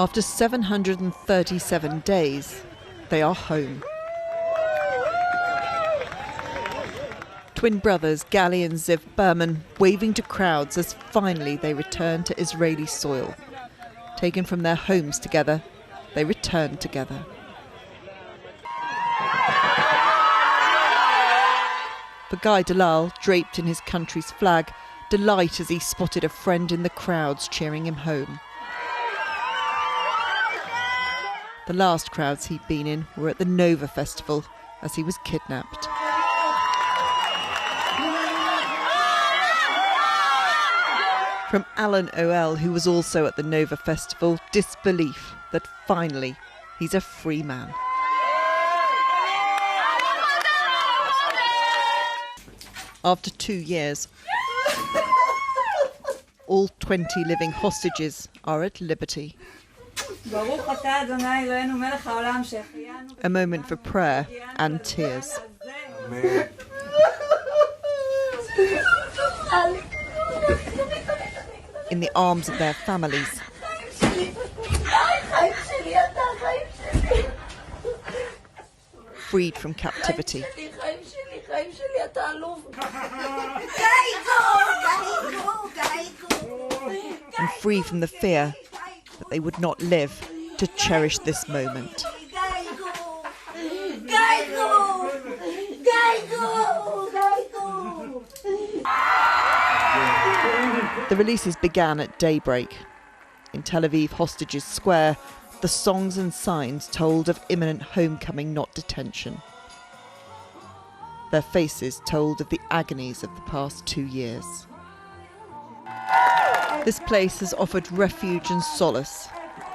After 737 days, they are home. Twin brothers Gali and Ziv Berman waving to crowds as finally they return to Israeli soil. Taken from their homes together, they return together. For Guy Dalal, draped in his country's flag, delight as he spotted a friend in the crowds cheering him home. The last crowds he'd been in were at the Nova Festival as he was kidnapped. From Alan O'El, who was also at the Nova Festival, disbelief that finally he's a free man. After 2 years, all 20 living hostages are at liberty. A moment for prayer and tears. In the arms of their families. Freed from captivity. And free from the fear that they would not live to cherish this moment. The releases began at daybreak. In Tel Aviv Hostages Square, the songs and signs told of imminent homecoming, not detention. Their faces told of the agonies of the past 2 years. This place has offered refuge and solace.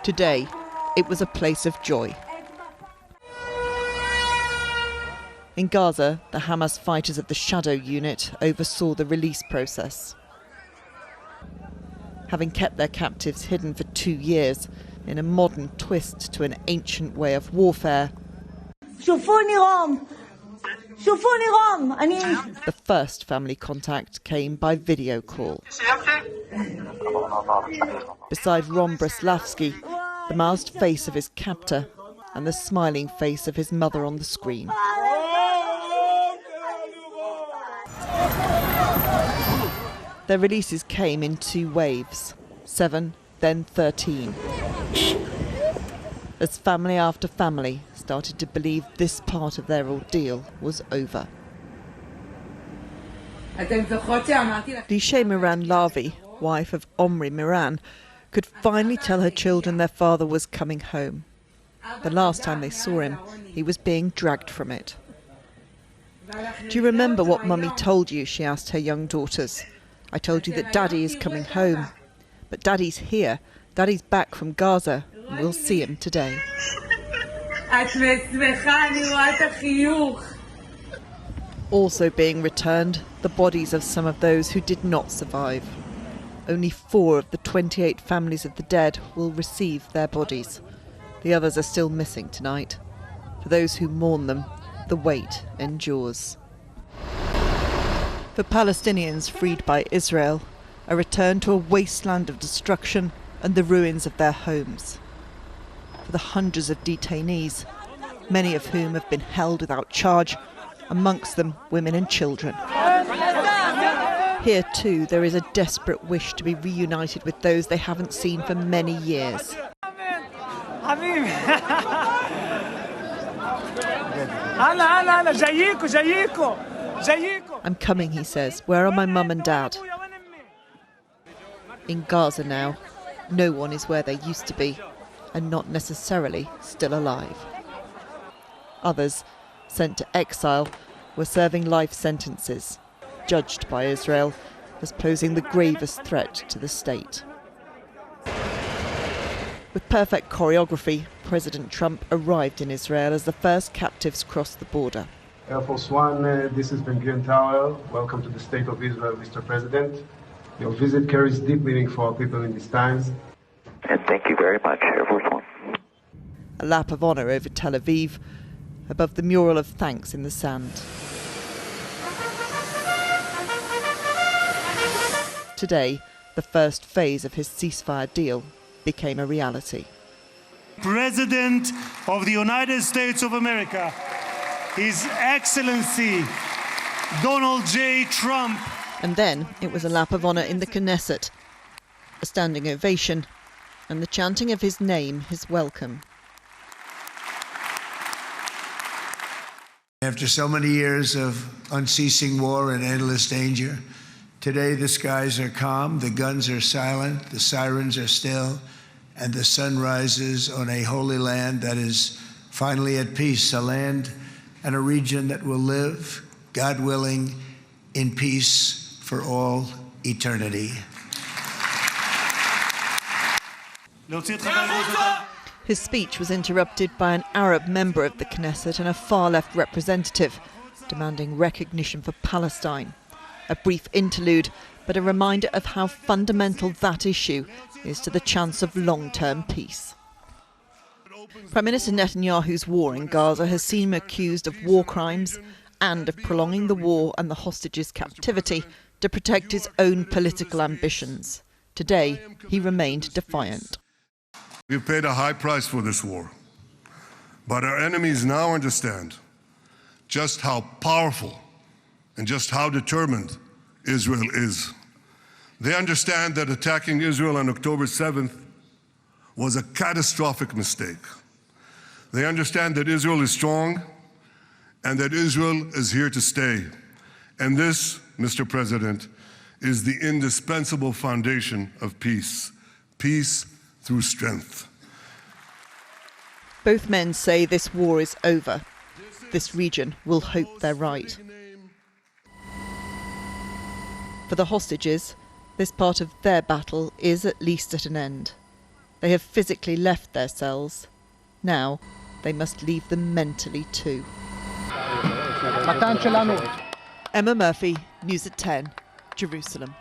Today, it was a place of joy. In Gaza, the Hamas fighters of the Shadow Unit oversaw the release process. Having kept their captives hidden for 2 years in a modern twist to an ancient way of warfare, the first family contact came by video call. Beside Ron Breslavsky, the masked face of his captor and the smiling face of his mother on the screen. Their releases came in 2 waves, 7, then 13. As family after family started to believe this part of their ordeal was over. Lishay Moran Lavi, wife of Omri Moran, could finally tell her children their father was coming home. The last time they saw him, he was being dragged from it. "Do you remember what Mummy told you?" she asked her young daughters. "I told you that Daddy is coming home. But Daddy's here. Daddy's back from Gaza. And we'll see him today." Also being returned, the bodies of some of those who did not survive. Only 4 of the 28 families of the dead will receive their bodies. The others are still missing tonight. For those who mourn them, the wait endures. For Palestinians freed by Israel, a return to a wasteland of destruction and the ruins of their homes. For the hundreds of detainees, many of whom have been held without charge, amongst them women and children. Here too there is a desperate wish to be reunited with those they haven't seen for many years. "I'm coming," he says. "Where are my mum and dad?" In Gaza now, no one is where they used to be, and not necessarily still alive. Others, sent to exile, were serving life sentences, judged by Israel as posing the gravest threat to the state. With perfect choreography, President Trump arrived in Israel as the first captives crossed the border. Air Force One, this is Ben-Gurion Tower. Welcome to the State of Israel, Mr. President. Your visit carries deep meaning for our people in these times. And thank you very much, Air Force One. A lap of honour over Tel Aviv, above the mural of thanks in the sand. Today, the first phase of his ceasefire deal became a reality. President of the United States of America, His Excellency Donald J. Trump. And then it was a lap of honour in the Knesset, a standing ovation, and the chanting of his name, his welcome. After so many years of unceasing war and endless danger, today the skies are calm, the guns are silent, the sirens are still, and the sun rises on a holy land that is finally at peace, a land and a region that will live, God willing, in peace for all eternity. His speech was interrupted by an Arab member of the Knesset and a far-left representative, demanding recognition for Palestine. A brief interlude, but a reminder of how fundamental that issue is to the chance of long-term peace. Prime Minister Netanyahu's war in Gaza has seen him accused of war crimes and of prolonging the war and the hostages' captivity to protect his own political ambitions. Today, he remained defiant. We've paid a high price for this war, but our enemies now understand just how powerful and just how determined Israel is. They understand that attacking Israel on October 7th was a catastrophic mistake. They understand that Israel is strong and that Israel is here to stay. And this, Mr. President, is the indispensable foundation of peace. Peace through strength. Both men say this war is over. This region will hope they're right. For the hostages, this part of their battle is at least at an end. They have physically left their cells. Now they must leave them mentally too. Emma Murphy, News at 10, Jerusalem.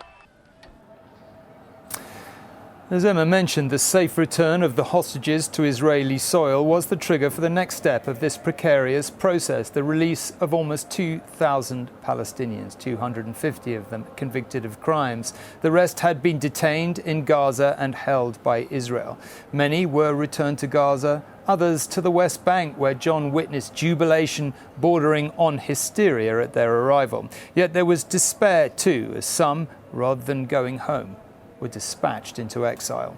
As Emma mentioned, the safe return of the hostages to Israeli soil was the trigger for the next step of this precarious process, the release of almost 2,000 Palestinians, 250 of them convicted of crimes. The rest had been detained in Gaza and held by Israel. Many were returned to Gaza, others to the West Bank, where John witnessed jubilation bordering on hysteria at their arrival. Yet there was despair too, as some, rather than going home, were dispatched into exile.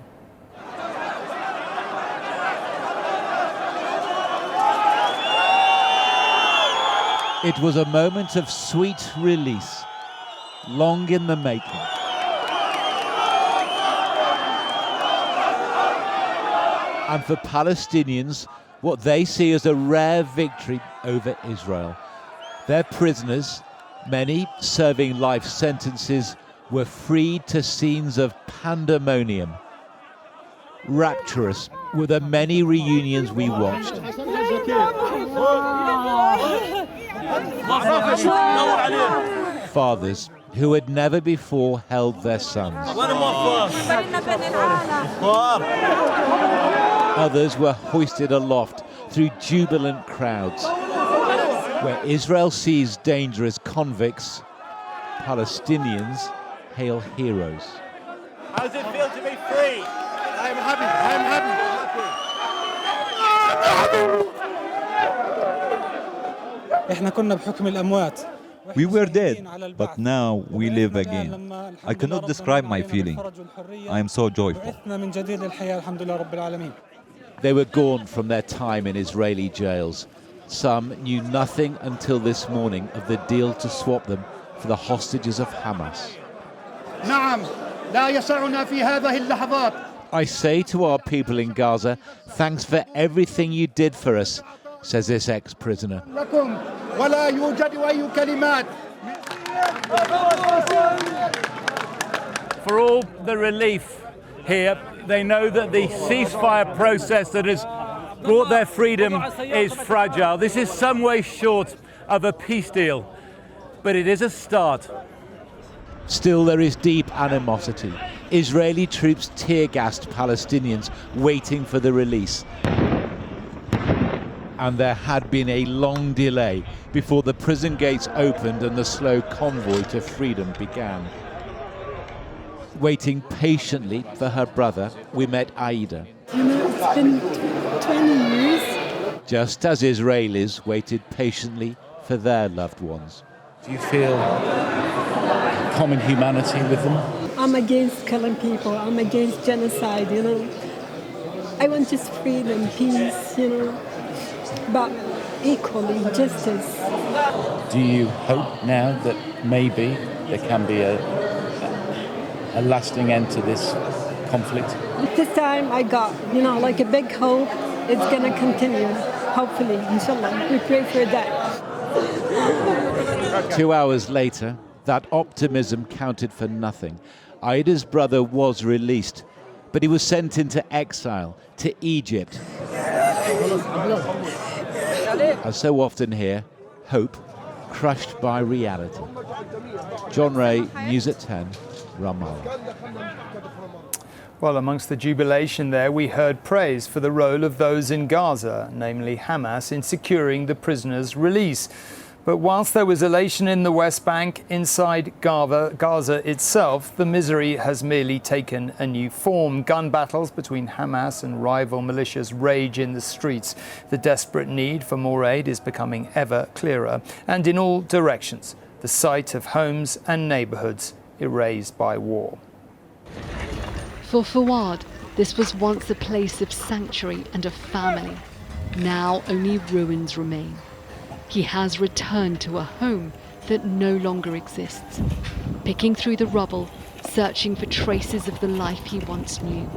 It was a moment of sweet release, long in the making. And for Palestinians, what they see as a rare victory over Israel. Their prisoners, many serving life sentences, were freed to scenes of pandemonium. Rapturous were the many reunions we watched. Fathers who had never before held their sons. Others were hoisted aloft through jubilant crowds. Where Israel sees dangerous convicts, Palestinians hail heroes. How does it feel to be free? I am happy. We were dead, but now we live again. I cannot describe my feeling. I am so joyful. They were gone from their time in Israeli jails. Some knew nothing until this morning of the deal to swap them for the hostages of Hamas. I say to our people in Gaza, thanks for everything you did for us, says this ex-prisoner. For all the relief here, they know that the ceasefire process that has brought their freedom is fragile. This is some way short of a peace deal, but it is a start. Still, there is deep animosity. Israeli troops tear-gassed Palestinians waiting for the release. And there had been a long delay before the prison gates opened and the slow convoy to freedom began. Waiting patiently for her brother, we met Aida. It's been 20 years. Just as Israelis waited patiently for their loved ones. Do you feel common humanity with them? I'm against killing people. I'm against genocide, you know. I want just freedom, peace, you know, but equally justice. Do you hope now that maybe there can be a lasting end to this conflict? This time I got, you know, like a big hope. It's going to continue, hopefully, inshallah. We pray for that. 2 hours later, that optimism counted for nothing. Aida's brother was released, but he was sent into exile to Egypt. As so often here, hope crushed by reality. John Ray, News at 10, Ramallah. Well, amongst the jubilation there, we heard praise for the role of those in Gaza, namely Hamas, in securing the prisoners' release. But whilst there was elation in the West Bank, inside Gaza itself, the misery has merely taken a new form. Gun battles between Hamas and rival militias rage in the streets. The desperate need for more aid is becoming ever clearer. And in all directions, the sight of homes and neighbourhoods erased by war. For Fawad, this was once a place of sanctuary and of family. Now only ruins remain. He has returned to a home that no longer exists, picking through the rubble, searching for traces of the life he once knew.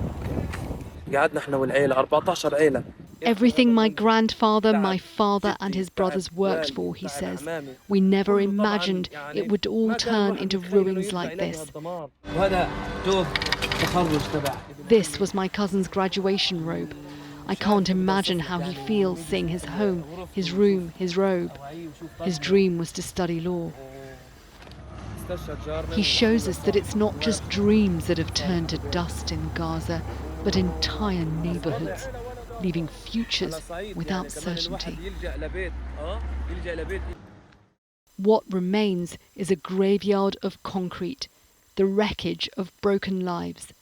Everything my grandfather, my father and his brothers worked for, he says. We never imagined it would all turn into ruins like this. This was my cousin's graduation robe. I can't imagine how he feels seeing his home, his room, his robe. His dream was to study law. He shows us that it's not just dreams that have turned to dust in Gaza, but entire neighbourhoods, leaving futures without certainty. What remains is a graveyard of concrete, the wreckage of broken lives.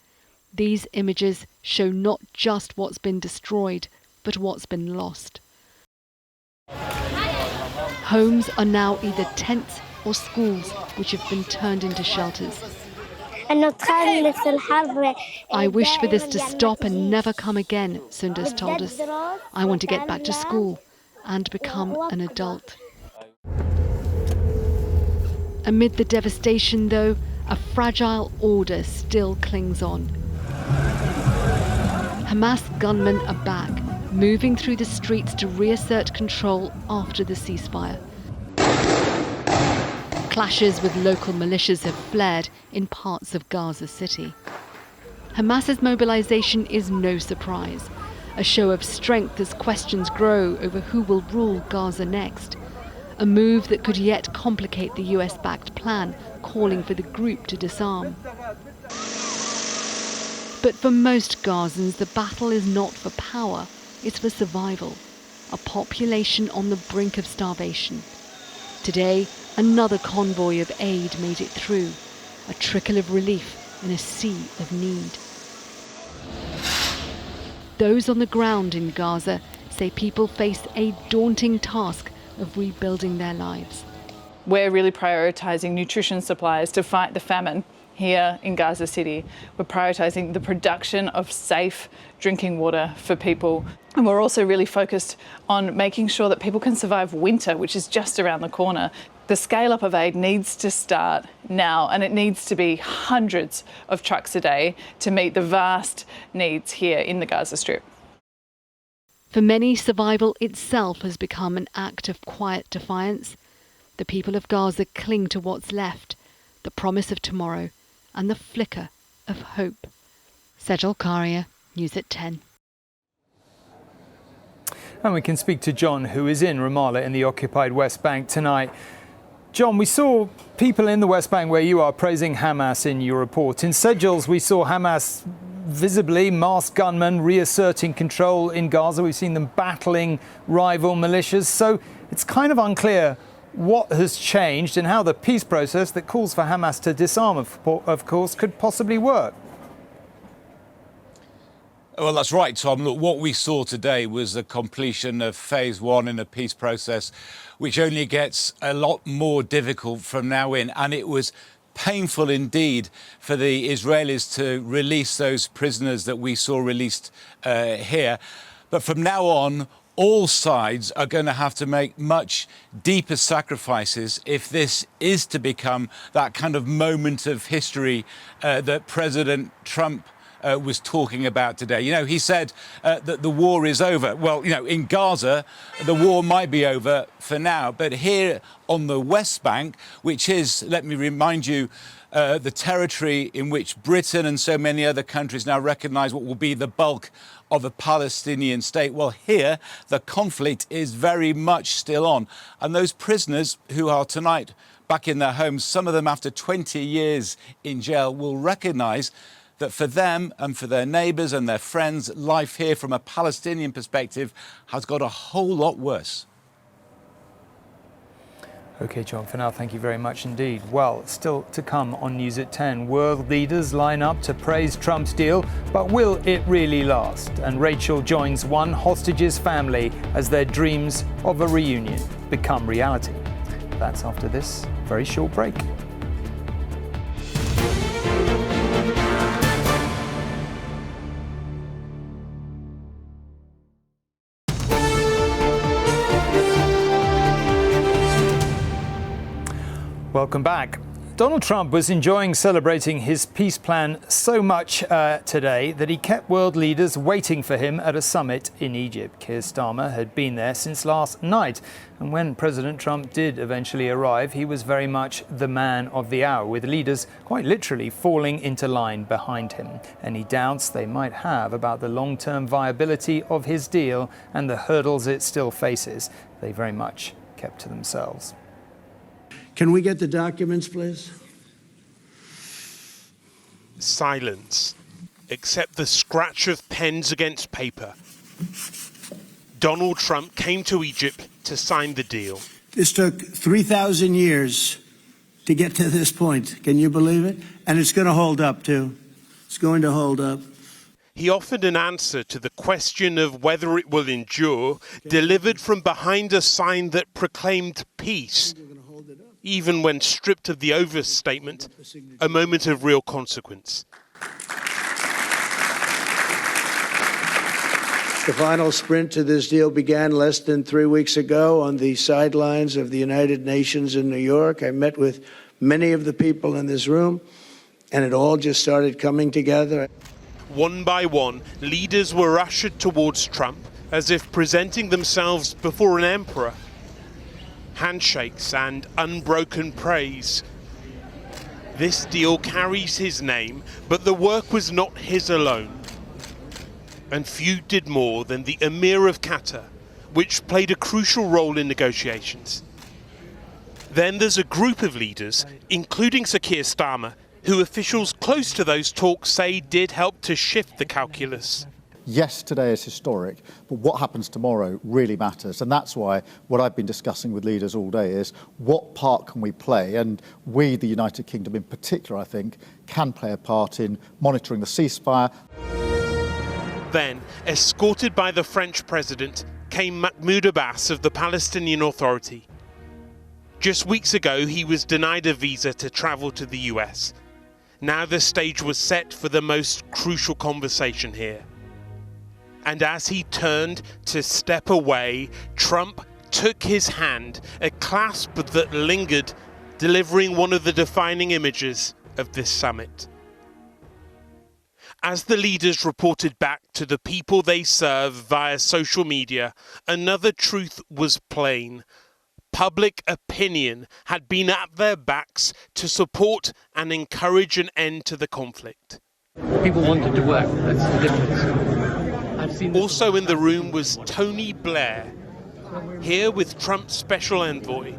These images show not just what's been destroyed, but what's been lost. Homes are now either tents or schools, which have been turned into shelters. I wish for this to stop and never come again, Sundus told us. I want to get back to school and become an adult. Amid the devastation, though, a fragile order still clings on. Hamas gunmen are back, moving through the streets to reassert control after the ceasefire. Clashes with local militias have flared in parts of Gaza City. Hamas's mobilization is no surprise, a show of strength as questions grow over who will rule Gaza next. A move that could yet complicate the US-backed plan calling for the group to disarm. But for most Gazans, the battle is not for power, it's for survival. A population on the brink of starvation. Today, another convoy of aid made it through, a trickle of relief in a sea of need. Those on the ground in Gaza say people face a daunting task of rebuilding their lives. We're really prioritising nutrition supplies to fight the famine here in Gaza City. We're prioritising the production of safe drinking water for people. And we're also really focused on making sure that people can survive winter, which is just around the corner. The scale up of aid needs to start now, and it needs to be hundreds of trucks a day to meet the vast needs here in the Gaza Strip. For many, survival itself has become an act of quiet defiance. The people of Gaza cling to what's left, the promise of tomorrow, and the flicker of hope. Sejal Karia, News at 10. And we can speak to John, who is in Ramallah in the occupied West Bank tonight. John, we saw people in the West Bank where you are praising Hamas in your report. In Sejal's, we saw Hamas visibly masked gunmen reasserting control in Gaza. We've seen them battling rival militias. So it's kind of unclear what has changed and how the peace process that calls for Hamas to disarm, of course, could possibly work. Well, that's right, Tom. Look, what we saw today was the completion of phase one in a peace process, which only gets a lot more difficult from now in. And it was painful indeed for the Israelis to release those prisoners that we saw released here. But from now on, all sides are going to have to make much deeper sacrifices if this is to become that kind of moment of history that President Trump was talking about today. You know, he said that the war is over. Well, you know, in Gaza, the war might be over for now. But here on the West Bank, which is, let me remind you, the territory in which Britain and so many other countries now recognise what will be the bulk of a Palestinian state. Well, here, the conflict is very much still on. And those prisoners who are tonight back in their homes, some of them after 20 years in jail, will recognise that for them and for their neighbours and their friends, life here from a Palestinian perspective has got a whole lot worse. OK, John, for now, thank you very much indeed. Well, still to come on News at 10. World leaders line up to praise Trump's deal, but will it really last? And Rachel joins one hostage's family as their dreams of a reunion become reality. That's after this very short break. Welcome back. Donald Trump was enjoying celebrating his peace plan so much today that he kept world leaders waiting for him at a summit in Egypt. Keir Starmer had been there since last night. And when President Trump did eventually arrive, he was very much the man of the hour, with leaders quite literally falling into line behind him. Any doubts they might have about the long-term viability of his deal and the hurdles it still faces, they very much kept to themselves. Can we get the documents, please? Silence, except the scratch of pens against paper. Donald Trump came to Egypt to sign the deal. This took 3,000 years to get to this point. Can you believe it? And it's going to hold up, too. It's going to hold up. He offered an answer to the question of whether it will endure, delivered from behind a sign that proclaimed peace, even when stripped of the overstatement, a moment of real consequence. The final sprint to this deal began less than 3 weeks ago on the sidelines of the United Nations in New York. I met with many of the people in this room, and it all just started coming together. One by one, leaders were ushered towards Trump as if presenting themselves before an emperor. Handshakes and unbroken praise. This deal carries his name, but the work was not his alone. And few did more than the Emir of Qatar, which played a crucial role in negotiations. Then there's a group of leaders, including Sir Keir Starmer, who officials close to those talks say did help to shift the calculus. Yes, today is historic, but what happens tomorrow really matters. And that's why what I've been discussing with leaders all day is what part can we play? And we, the United Kingdom in particular, I think, can play a part in monitoring the ceasefire. Then, escorted by the French president, came Mahmoud Abbas of the Palestinian Authority. Just weeks ago, he was denied a visa to travel to the US. Now the stage was set for the most crucial conversation here. And as he turned to step away, Trump took his hand, a clasp that lingered, delivering one of the defining images of this summit. As the leaders reported back to the people they serve via social media, another truth was plain. Public opinion had been at their backs to support and encourage an end to the conflict. People wanted to work, that's the difference. Also in the room was Tony Blair, here with Trump's special envoy.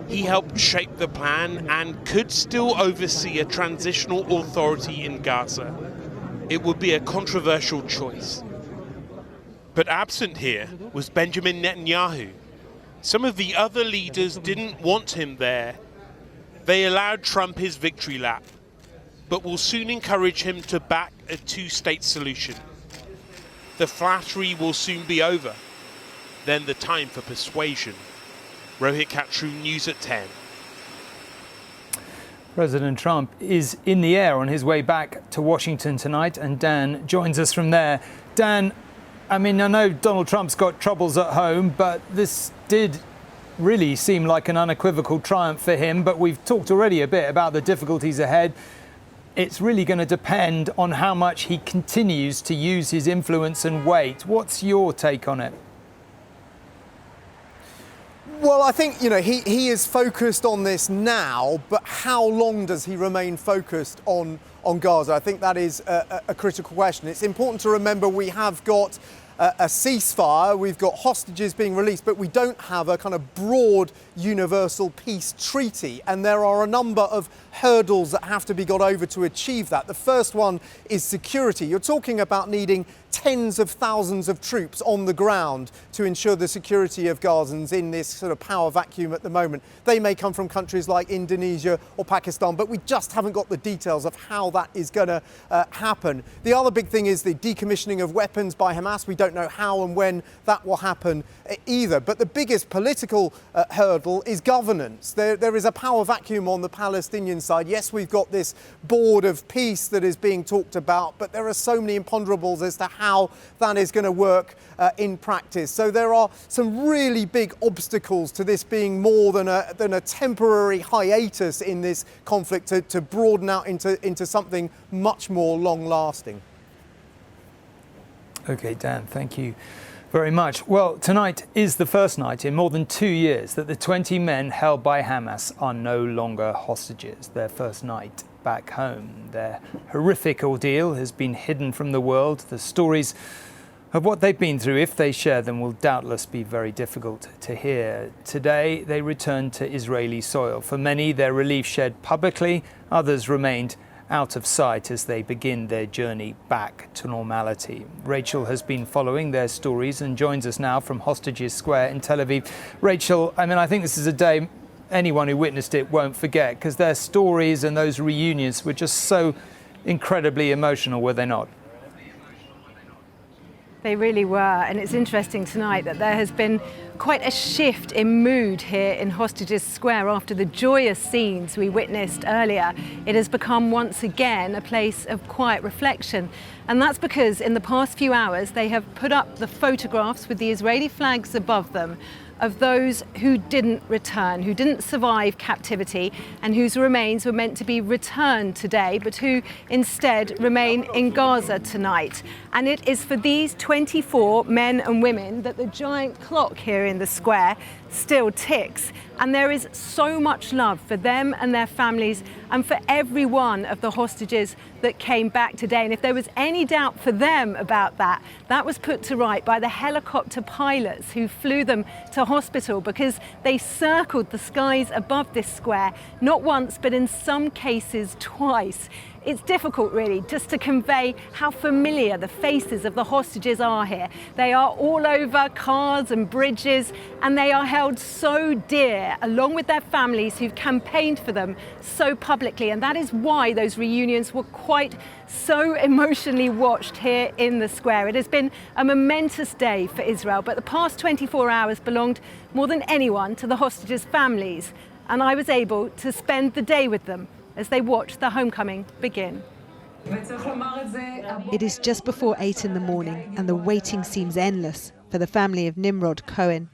He helped shape the plan and could still oversee a transitional authority in Gaza. It would be a controversial choice. But absent here was Benjamin Netanyahu. Some of the other leaders didn't want him there. They allowed Trump his victory lap, but will soon encourage him to back a two-state solution. the flattery will soon be over. Then the time for persuasion. Rohit Katru, News at 10. President Trump is in the air on his way back to Washington tonight, and Dan joins us from there. Dan, I mean, I know Donald Trump's got troubles at home, but this did really seem like an unequivocal triumph for him. But we've talked already a bit about the difficulties ahead. It's really going to depend on how much he continues to use his influence and weight. What's your take on it? Well, I think, he is focused on this now, but how long does he remain focused on Gaza? I think that is a critical question. It's important to remember we have got a ceasefire, we've got hostages being released, but we don't have a kind of broad universal peace treaty. And there are a number of hurdles that have to be got over to achieve that. The first one is security. You're talking about needing tens of thousands of troops on the ground to ensure the security of Gazans in this sort of power vacuum at the moment. They may come from countries like Indonesia or Pakistan, but we just haven't got the details of how that is going to happen. The other big thing is the decommissioning of weapons by Hamas. We don't know how and when that will happen either. But the biggest political hurdle is governance. There is a power vacuum on the Palestinian side. Yes, we've got this board of peace that is being talked about, but there are so many imponderables as to how that is going to work in practice. So there are some really big obstacles to this being more than a temporary hiatus in this conflict to broaden out into something much more long-lasting. OK, Dan, thank you very much. Well, tonight is the first night in more than 2 years that the 20 men held by Hamas are no longer hostages. Their first night back home. Their horrific ordeal has been hidden from the world. The stories of what they've been through, if they share them, will doubtless be very difficult to hear. Today, they returned to Israeli soil. For many, their relief shared publicly. Others remained out of sight as they begin their journey back to normality. Rachel has been following their stories and joins us now from Hostages Square in Tel Aviv. Rachel, I think this is a day anyone who witnessed it won't forget, because their stories and those reunions were just so incredibly emotional, were they not? They really were, and it's interesting tonight that there has been quite a shift in mood here in Hostages Square after the joyous scenes we witnessed earlier. It has become once again a place of quiet reflection, and that's because in the past few hours they have put up the photographs with the Israeli flags above them of those who didn't return, who didn't survive captivity, and whose remains were meant to be returned today, but who instead remain in Gaza tonight. And it is for these 24 men and women that the giant clock here in the square still ticks. And there is so much love for them and their families and for every one of the hostages that came back today. And if there was any doubt for them about that, that was put to right by the helicopter pilots who flew them to hospital, because they circled the skies above this square, not once, but in some cases twice. It's difficult, really, just to convey how familiar the faces of the hostages are here. They are all over cars and bridges, and they are held so dear, along with their families who've campaigned for them so publicly. And that is why those reunions were quite so emotionally watched here in the square. It has been a momentous day for Israel, but the past 24 hours belonged more than anyone to the hostages' families. And I was able to spend the day with them as they watch the homecoming begin. It is just before 8 in the morning, and the waiting seems endless for the family of Nimrod Cohen.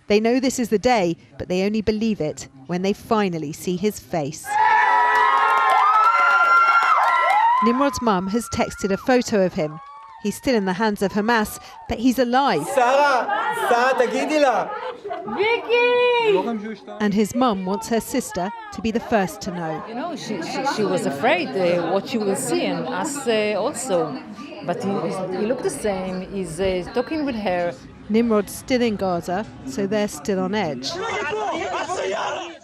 They know this is the day, but they only believe it when they finally see his face. Nimrod's mum has texted a photo of him. He's still in the hands of Hamas, but he's alive. And his mum wants her sister to be the first to know. You know, she was afraid what she will see, and us also. But he looked the same. He's talking with her. Nimrod's still in Gaza, so they're still on edge.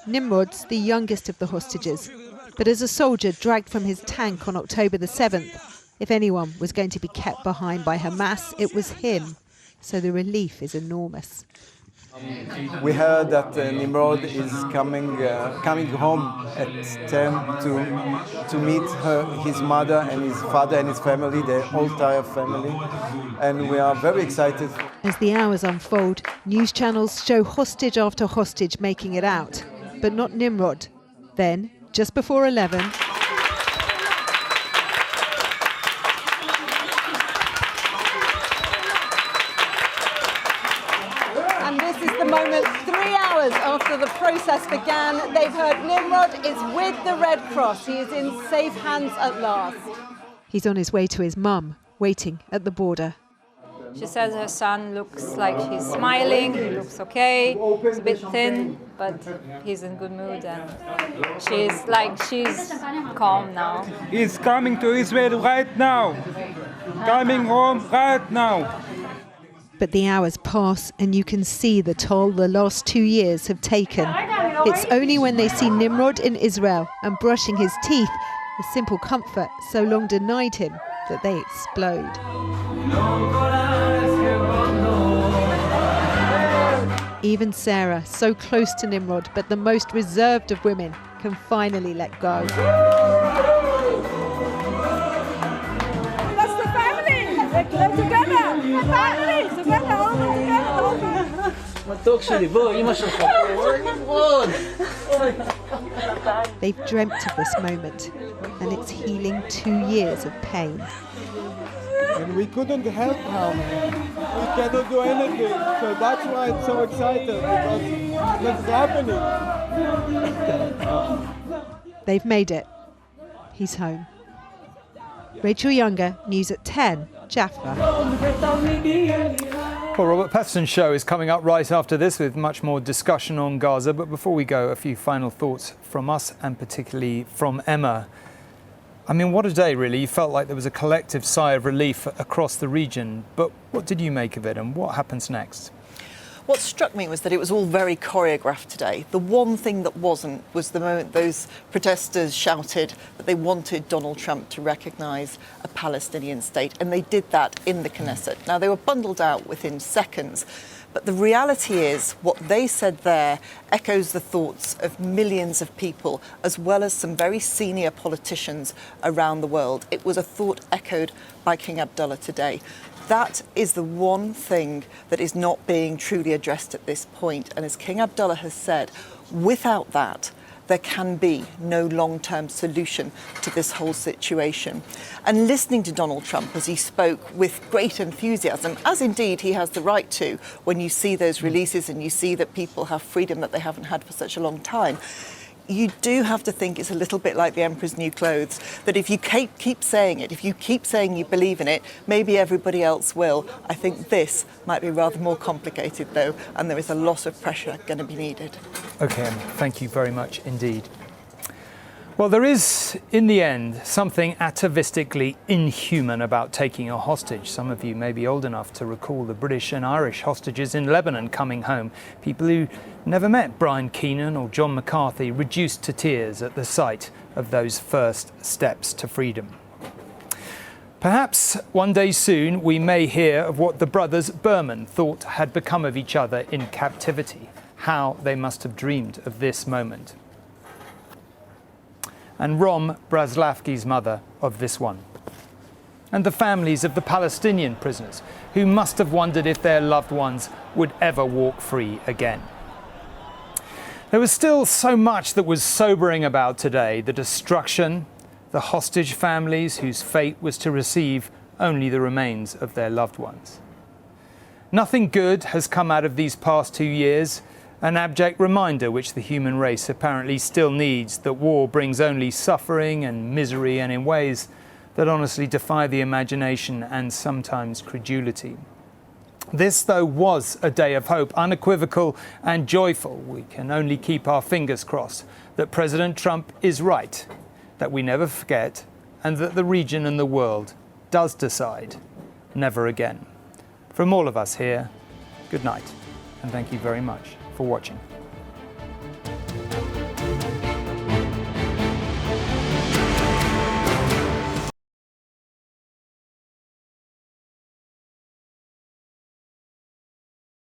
Nimrod's the youngest of the hostages, but as a soldier dragged from his tank on October the 7th, if anyone was going to be kept behind by Hamas, it was him. So the relief is enormous. We heard that Nimrod is coming home at 10 to meet his mother and his father and his family, the whole entire family, and we are very excited. As the hours unfold, news channels show hostage after hostage making it out, but not Nimrod. Then, just before 11, and this is the moment, 3 hours after the process began, they've heard Nimrod is with the Red Cross. He is in safe hands at last. he's on his way to his mum, waiting at the border. She says her son looks like he's smiling, he looks okay, he's a bit thin, but he's in good mood, and she's calm now. He's coming to Israel right now, coming home right now. But the hours pass and you can see the toll the last 2 years have taken. It's only when they see Nimrod in Israel and brushing his teeth, a simple comfort so long denied him, that they explode. Even Sarah, so close to Nimrod, but the most reserved of women, can finally let go. That's the family! They're together! Family! Together, all together! They've dreamt of this moment, and it's healing 2 years of pain. And we couldn't help her. We cannot do anything. So that's why I'm so excited, because it's happening. They've made it. He's home. Rachel Younger, News at 10, Jaffa. Well, Robert Patterson's show is coming up right after this with much more discussion on Gaza. But before we go, a few final thoughts from us and particularly from Emma. I mean, what a day, really. You felt like there was a collective sigh of relief across the region. But what did you make of it and what happens next? What struck me was that it was all very choreographed today. The one thing that wasn't was the moment those protesters shouted that they wanted Donald Trump to recognise a Palestinian state, and they did that in the Knesset. Now, they were bundled out within seconds, but the reality is what they said there echoes the thoughts of millions of people, as well as some very senior politicians around the world. It was a thought echoed by King Abdullah today. That is the one thing that is not being truly addressed at this point. And as King Abdullah has said, without that, there can be no long-term solution to this whole situation. And listening to Donald Trump as he spoke with great enthusiasm, as indeed he has the right to, when you see those releases and you see that people have freedom that they haven't had for such a long time, you do have to think it's a little bit like the Emperor's New Clothes, that if you keep saying it, if you keep saying you believe in it, maybe everybody else will. I think this might be rather more complicated, though, and there is a lot of pressure going to be needed. OK, Emma, thank you very much indeed. Well, there is, in the end, something atavistically inhuman about taking a hostage. Some of you may be old enough to recall the British and Irish hostages in Lebanon coming home. People who never met Brian Keenan or John McCarthy, reduced to tears at the sight of those first steps to freedom. Perhaps one day soon we may hear of what the brothers Berman thought had become of each other in captivity, how they must have dreamed of this moment. And Rom Braslavski's mother of this one. And the families of the Palestinian prisoners who must have wondered if their loved ones would ever walk free again. There was still so much that was sobering about today: the destruction, the hostage families whose fate was to receive only the remains of their loved ones. Nothing good has come out of these past 2 years. An abject reminder which the human race apparently still needs, that war brings only suffering and misery, and in ways that honestly defy the imagination and sometimes credulity. This, though, was a day of hope, unequivocal and joyful. We can only keep our fingers crossed that President Trump is right, that we never forget, and that the region and the world does decide never again. From all of us here, good night, and thank you very much for watching.